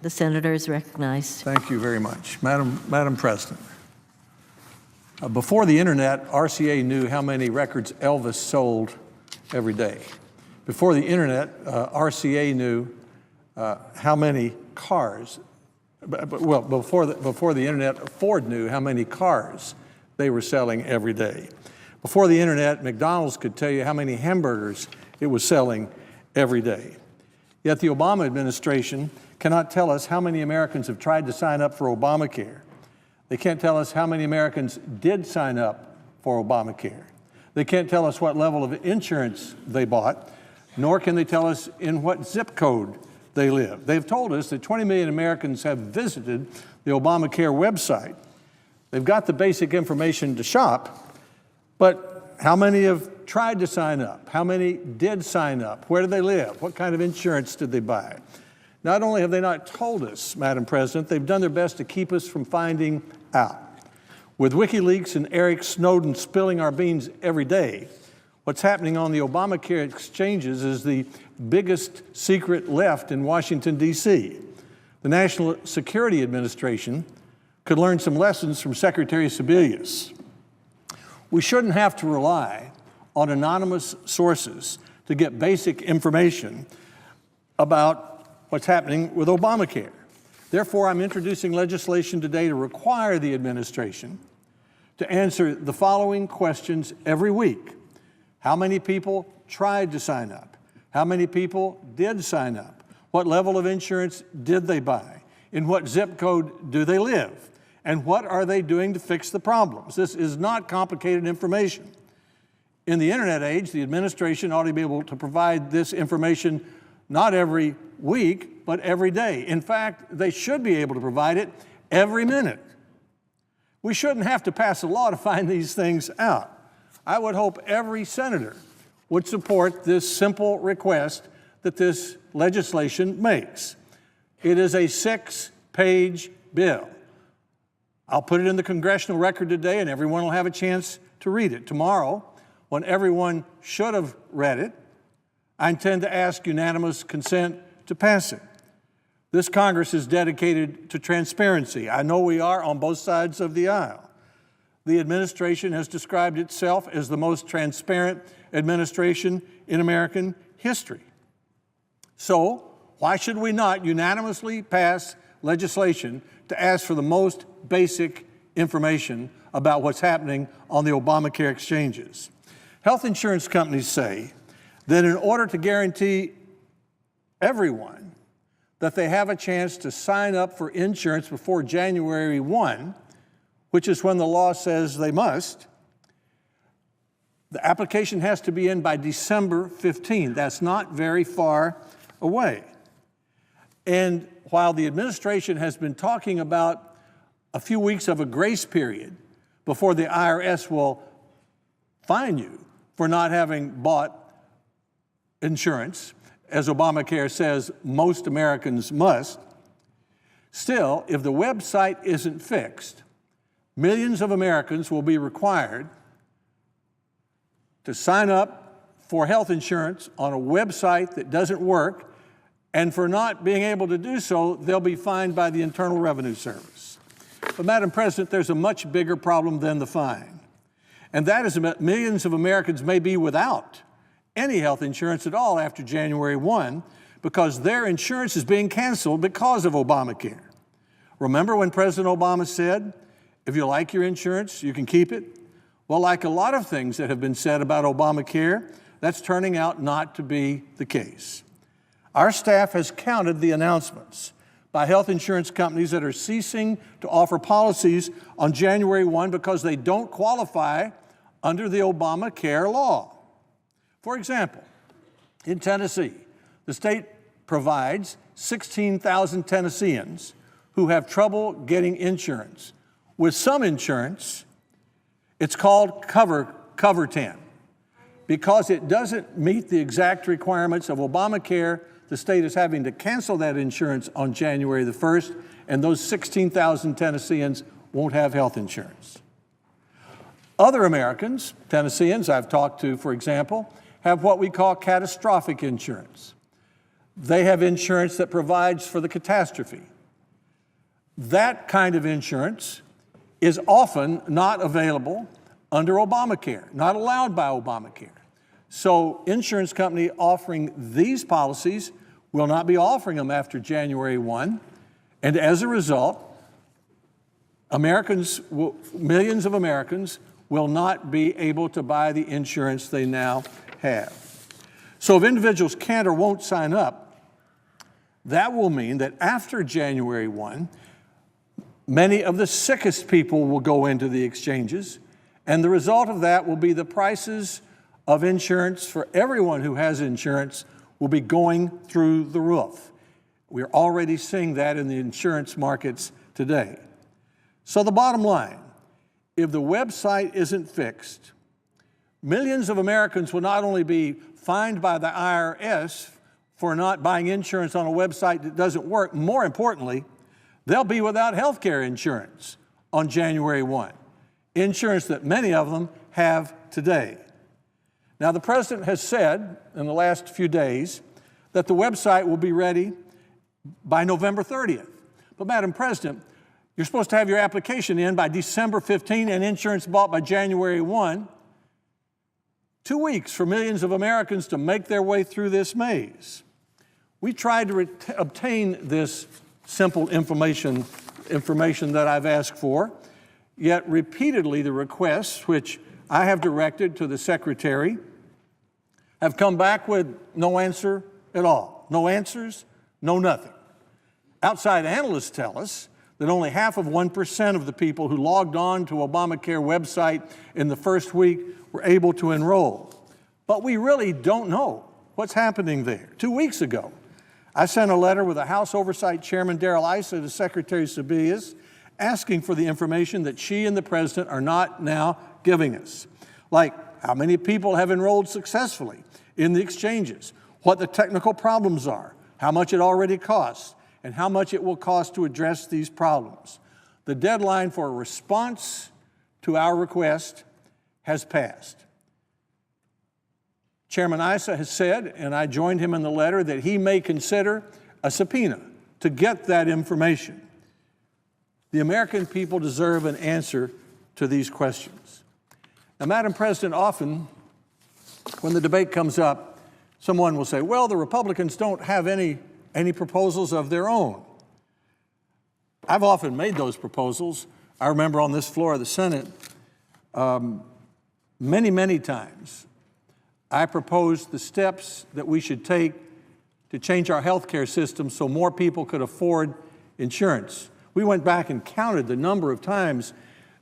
The senator is recognized. Thank you very much. Madam President, before the internet, RCA knew how many records Elvis sold every day. Before the internet, RCA knew how many cars, well, before the internet, Ford knew how many cars they were selling every day. Before the internet, McDonald's could tell you how many hamburgers it was selling every day. Yet the Obama administration cannot tell us how many Americans have tried to sign up for Obamacare. They can't tell us how many Americans did sign up for Obamacare. They can't tell us what level of insurance they bought, nor can they tell us in what zip code they live. They've told us that 20 million Americans have visited the Obamacare website. They've got the basic information to shop, but how many have tried to sign up? How many did sign up? Where do they live? What kind of insurance did they buy? Not only have they not told us, Madam President, they've done their best to keep us from finding out. With WikiLeaks and Eric Snowden spilling our beans every day, what's happening on the Obamacare exchanges is the biggest secret left in Washington, D.C. The National Security Administration could learn some lessons from Secretary Sebelius. We shouldn't have to rely on anonymous sources to get basic information about what's happening with Obamacare. Therefore, I'm introducing legislation today to require the administration to answer the following questions every week. How many people tried to sign up? How many people did sign up? What level of insurance did they buy? In what zip code do they live? And what are they doing to fix the problems? This is not complicated information. In the internet age, the administration ought to be able to provide this information not every week, but every day. In fact, they should be able to provide it every minute. We shouldn't have to pass a law to find these things out. I would hope every senator would support this simple request that this legislation makes. It is a 6-page bill. I'll put it in the congressional record today, and everyone will have a chance to read it. Tomorrow, when everyone should have read it, I intend to ask unanimous consent to pass it. This Congress is dedicated to transparency. I know we are on both sides of the aisle. The administration has described itself as the most transparent administration in American history. So, why should we not unanimously pass legislation to ask for the most basic information about what's happening on the Obamacare exchanges? Health insurance companies say that in order to guarantee everyone that they have a chance to sign up for insurance before January 1, which is when the law says they must, the application has to be in by December 15. That's not very far away. And while the administration has been talking about a few weeks of a grace period before the IRS will fine you for not having bought insurance, as Obamacare says most Americans must, still, if the website isn't fixed, millions of Americans will be required to sign up for health insurance on a website that doesn't work, and for not being able to do so, they'll be fined by the Internal Revenue Service. But, Madam President, there's a much bigger problem than the fine, and that is that millions of Americans may be without any health insurance at all after January 1 because their insurance is being canceled because of Obamacare. Remember when President Obama said, if you like your insurance, you can keep it? Well, like a lot of things that have been said about Obamacare, that's turning out not to be the case. Our staff has counted the announcements by health insurance companies that are ceasing to offer policies on January 1 because they don't qualify under the Obamacare law. For example, in Tennessee, the state provides 16,000 Tennesseans who have trouble getting insurance. With some insurance, it's called R-Tenn. Because it doesn't meet the exact requirements of Obamacare, the state is having to cancel that insurance on January the 1st, and those 16,000 Tennesseans won't have health insurance. Other Americans, Tennesseans I've talked to, for example, have what we call catastrophic insurance. They have insurance that provides for the catastrophe. That kind of insurance is often not available under Obamacare, not allowed by Obamacare. So insurance company offering these policies will not be offering them after January 1, and as a result, millions of Americans will not be able to buy the insurance they now have. So if individuals can't or won't sign up, that will mean that after January 1, many of the sickest people will go into the exchanges, and the result of that will be the prices of insurance for everyone who has insurance will be going through the roof. We're already seeing that in the insurance markets today. So the bottom line, if the website isn't fixed, millions of Americans will not only be fined by the IRS for not buying insurance on a website that doesn't work, more importantly, they'll be without health care insurance on January 1, insurance that many of them have today. Now, the President has said in the last few days that the website will be ready by November 30th. But, Madam President, you're supposed to have your application in by December 15 and insurance bought by January 1. 2 weeks for millions of Americans to make their way through this maze. We tried to obtain this simple information that I've asked for, yet repeatedly the requests, which I have directed to the Secretary, have come back with no answer at all. No answers, no nothing. Outside analysts tell us that only 0.5% of the people who logged on to Obamacare website in the first week were able to enroll. But we really don't know what's happening there. 2 weeks ago, I sent a letter with the House Oversight Chairman Darrell Issa to Secretary Sebelius asking for the information that she and the President are not now giving us, like how many people have enrolled successfully in the exchanges, what the technical problems are, how much it already costs, and how much it will cost to address these problems. The deadline for a response to our request has passed. Chairman Issa has said, and I joined him in the letter, that he may consider a subpoena to get that information. The American people deserve an answer to these questions. Now, Madam President, often when the debate comes up, someone will say, well, the Republicans don't have any proposals of their own. I've often made those proposals. I remember on this floor of the Senate, many times, I proposed the steps that we should take to change our health care system so more people could afford insurance. We went back and counted the number of times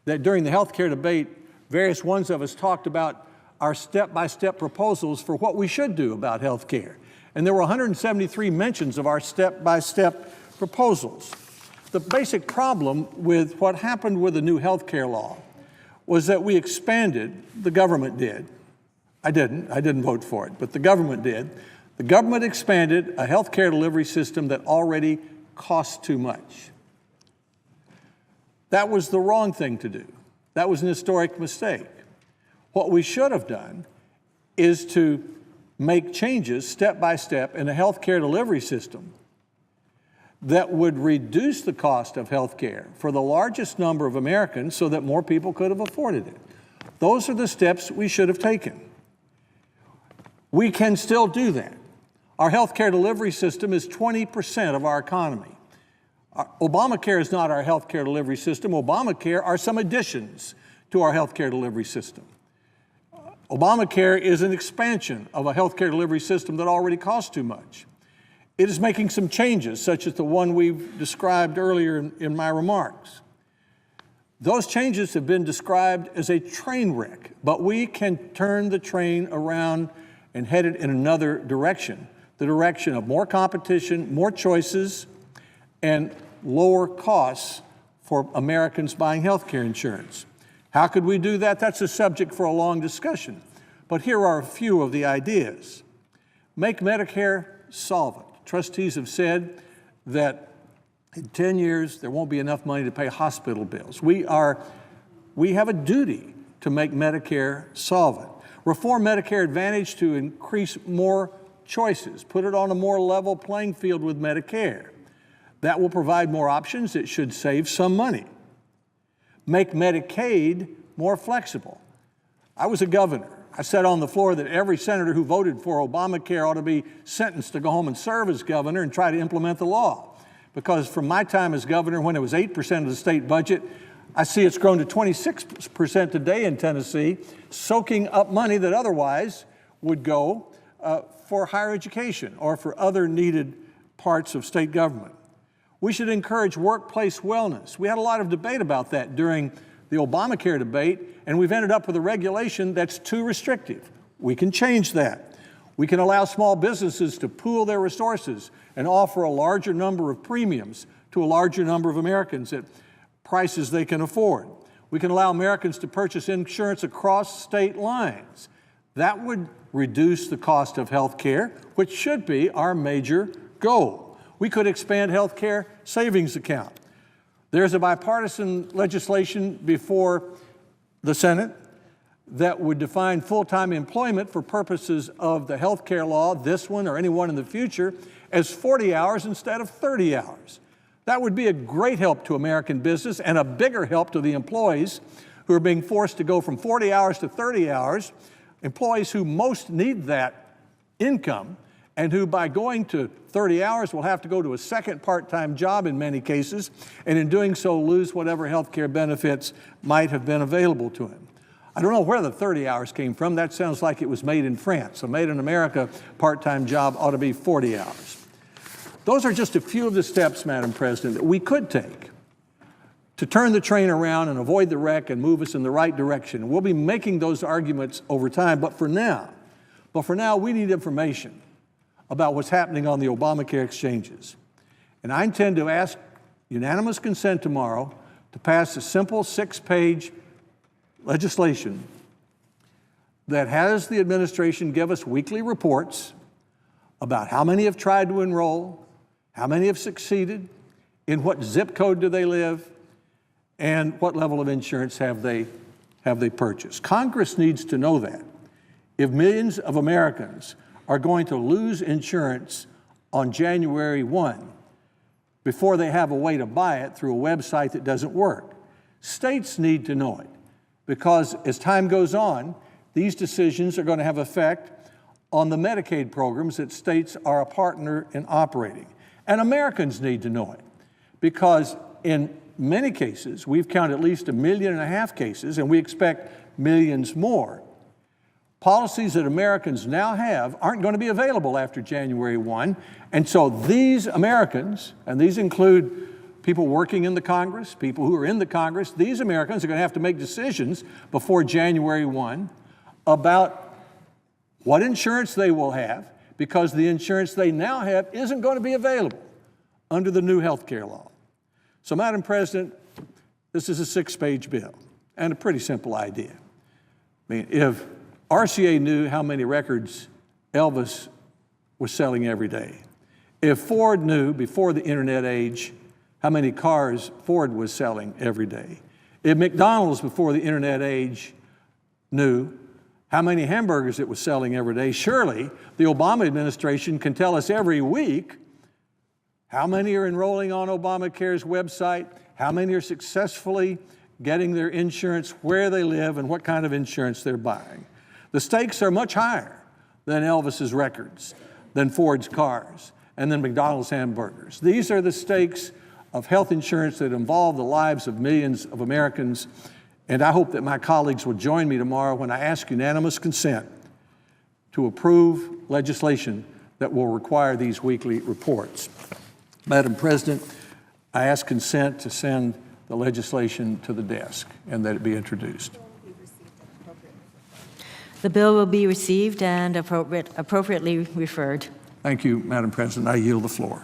that during the health care debate, various ones of us talked about our step-by-step proposals for what we should do about health care. And there were 173 mentions of our step-by-step proposals. The basic problem with what happened with the new health care law was that we expanded, the government did. I didn't vote for it, but the government did. The government expanded a health care delivery system that already costs too much. That was the wrong thing to do. That was an historic mistake. What we should have done is to make changes step by step in a health care delivery system that would reduce the cost of health care for the largest number of Americans so that more people could have afforded it. Those are the steps we should have taken. We can still do that. Our health care delivery system is 20% of our economy. Obamacare is not our health care delivery system. Obamacare are some additions to our health care delivery system. Obamacare is an expansion of a health care delivery system that already costs too much. It is making some changes, such as the one we've described earlier in my remarks. Those changes have been described as a train wreck, but we can turn the train around and head it in another direction, the direction of more competition, more choices, and lower costs for Americans buying health care insurance. How could we do that? That's a subject for a long discussion. But here are a few of the ideas. Make Medicare solvent. Trustees have said that in 10 years, there won't be enough money to pay hospital bills. We have a duty to make Medicare solvent. Reform Medicare Advantage to increase more choices, put it on a more level playing field with Medicare. That will provide more options. It should save some money. Make Medicaid more flexible. I was a governor. I said on the floor that every senator who voted for Obamacare ought to be sentenced to go home and serve as governor and try to implement the law. Because from my time as governor, when it was 8% of the state budget, I see it's grown to 26% today in Tennessee, soaking up money that otherwise would go for higher education or for other needed parts of state government. We should encourage workplace wellness. We had a lot of debate about that during the Obamacare debate, and we've ended up with a regulation that's too restrictive. We can change that. We can allow small businesses to pool their resources and offer a larger number of premiums to a larger number of Americans at prices they can afford. We can allow Americans to purchase insurance across state lines. That would reduce the cost of health care, which should be our major goal. We could expand health care savings account. There's a bipartisan legislation before the Senate that would define full-time employment for purposes of the health care law, this one or any one in the future, as 40 hours instead of 30 hours. That would be a great help to American business and a bigger help to the employees who are being forced to go from 40 hours to 30 hours, employees who most need that income and who by going to 30 hours will have to go to a second part-time job in many cases, and in doing so lose whatever health care benefits might have been available to him. I don't know where the 30 hours came from. That sounds like it was made in France. A made in America part-time job ought to be 40 hours. Those are just a few of the steps, Madam President, that we could take to turn the train around and avoid the wreck and move us in the right direction. We'll be making those arguments over time, but for now, we need information about what's happening on the Obamacare exchanges. And I intend to ask unanimous consent tomorrow to pass a simple 6-page legislation that has the administration give us weekly reports about how many have tried to enroll, how many have succeeded, in what zip code do they live, and what level of insurance have they purchased. Congress needs to know that. If millions of Americans are going to lose insurance on January 1 before they have a way to buy it through a website that doesn't work. States need to know it because as time goes on, these decisions are going to have effect on the Medicaid programs that states are a partner in operating. And Americans need to know it because in many cases, we've counted at least 1.5 million cases, and we expect millions more. Policies that Americans now have aren't going to be available after January 1. And so these Americans, and these include people working in the Congress, people who are in the Congress, these Americans are going to have to make decisions before January 1 about what insurance they will have because the insurance they now have isn't going to be available under the new health care law. So, Madam President, this is a 6-page bill and a pretty simple idea. I mean, if RCA knew how many records Elvis was selling every day, if Ford knew before the internet age how many cars Ford was selling every day, if McDonald's before the internet age knew how many hamburgers it was selling every day, surely the Obama administration can tell us every week how many are enrolling on Obamacare's website, how many are successfully getting their insurance where they live and what kind of insurance they're buying. The stakes are much higher than Elvis's records, than Ford's cars, and than McDonald's hamburgers. These are the stakes of health insurance that involve the lives of millions of Americans, and I hope that my colleagues will join me tomorrow when I ask unanimous consent to approve legislation that will require these weekly reports. Madam President, I ask consent to send the legislation to the desk and that it be introduced. The bill will be received and appropriately referred. Thank you, Madam President. I yield the floor.